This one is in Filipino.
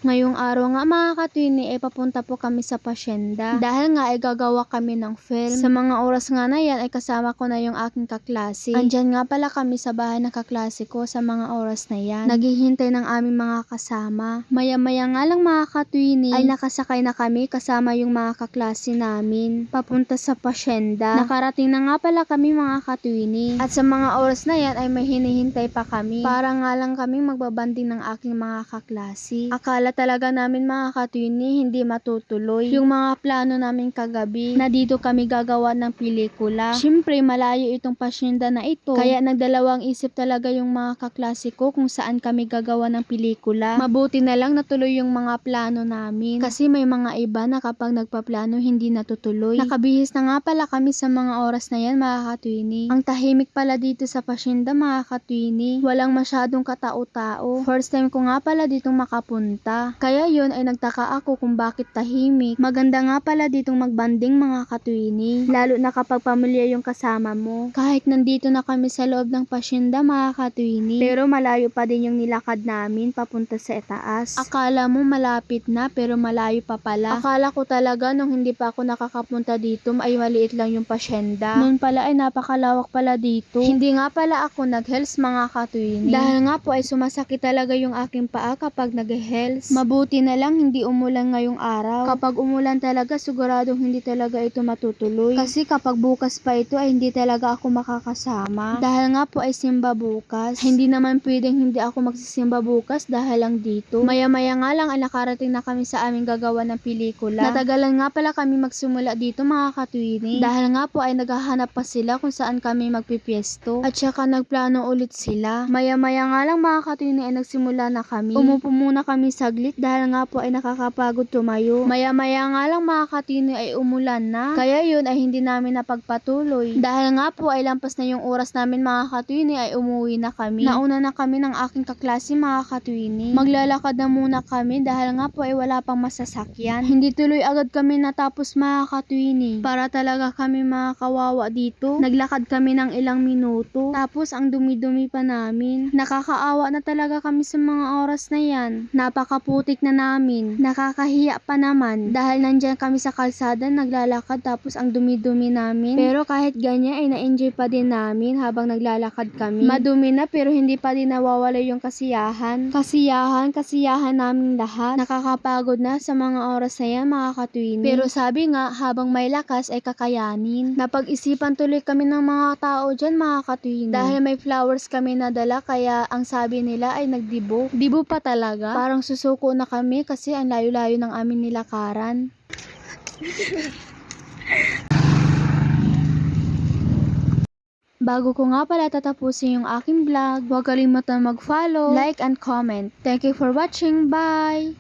Ngayong araw nga mga katwini ay papunta po kami sa pasyenda. Dahil nga ay gagawa kami ng film. Sa mga oras nga na yan ay kasama ko na yung aking kaklase. Andyan nga pala kami sa bahay ng kaklase ko sa mga oras na yan. Naghihintay ng aming mga kasama. Maya-maya nga lang mga katwini ay nakasakay na kami kasama yung mga kaklase namin. Papunta sa pasyenda. Nakarating na nga pala kami mga katwini. At sa mga oras na yan ay may hinihintay pa kami. Para nga lang kami magbabanding ng aking mga kaklase. Akala talaga namin mga katwini hindi matutuloy yung mga plano namin kagabi na dito kami gagawa ng pelikula. Syempre malayo itong pasyenda na ito kaya nagdalawang isip talaga yung mga kaklase ko kung saan kami gagawa ng pelikula. Mabuti na lang natuloy yung mga plano namin kasi may mga iba na kapag nagpaplano hindi natutuloy. Nakabihis na nga pala kami sa mga oras na yan mga katwini. Ang tahimik pala dito sa pasyenda mga katwini. Walang masyadong katao-tao. First time ko nga pala ditong makapunta. Kaya yun ay nagtaka ako kung bakit tahimik. Maganda nga pala ditong magbanding mga katwini. Lalo na kapag pamilya yung kasama mo. Kahit nandito na kami sa loob ng pasyenda mga katwini. Pero malayo pa din yung nilakad namin papunta sa itaas. Akala mo malapit na pero malayo pa pala. Akala ko talaga nung hindi pa ako nakakapunta dito ay maliit lang yung pasyenda. Noon pala ay napakalawak pala dito. Hindi nga pala ako nag-heels mga katwini. Dahil nga po ay sumasakit talaga yung aking paa kapag nag-heels. Mabuti na lang hindi umulan ngayong araw. Kapag umulan talaga siguradong hindi talaga ito matutuloy. Kasi kapag bukas pa ito ay hindi talaga ako makakasama. Dahil nga po ay simba bukas. Hindi naman pwedeng hindi ako magsisimba bukas dahil lang dito. Maya-maya nga lang ay nakarating na kami sa aming gagawa ng pelikula. Natagalan nga pala kami magsimula dito mga katwini. Dahil nga po ay naghahanap pa sila kung saan kami magpipiesto. At saka nagplano ulit sila. Maya-maya nga lang mga katwini ay nagsimula na kami. Umupo muna kami saglit dahil nga po ay nakakapagod tumayo. Maya-maya nga lang mga katwini ay umulan na. Kaya yun ay hindi namin napagpatuloy. Dahil nga po ay lampas na yung oras namin mga katwini ay umuwi na kami. Nauna na kami ng aking kaklase mga katwini. Maglalakad na muna kami dahil nga po ay wala pang masasakyan. Hindi tuloy agad kami natapos mga katwini. Para talaga kami mga kawawa dito. Naglakad kami ng ilang minuto. Tapos ang dumi-dumi pa namin. Nakakaawa na talaga kami sa mga oras na yan. Napakaputik na namin. Nakakahiya pa naman. Dahil nandyan kami sa kalsada naglalakad tapos ang dumi-dumi namin. Pero kahit ganyan ay na-enjoy pa din namin habang naglalakad kami. Madumi na pero hindi pa din nawawala yung kasiyahan. Kasiyahan namin lahat. Nakakapagod na sa mga oras na yan mga katwini. Pero sabi nga habang may lakas ay kakayanin. Napag-isipan tuloy kami ng mga tao dyan mga katwini. Dahil may flowers kami nadala kaya ang sabi nila ay nagdibo. Dibo pa talaga. Parang susuko na kami kasi ang layo-layo ng aming nilakaran. Bago ko nga pala tatapusin yung aking vlog, huwag kalimutan mag-follow, like, and comment. Thank you for watching. Bye!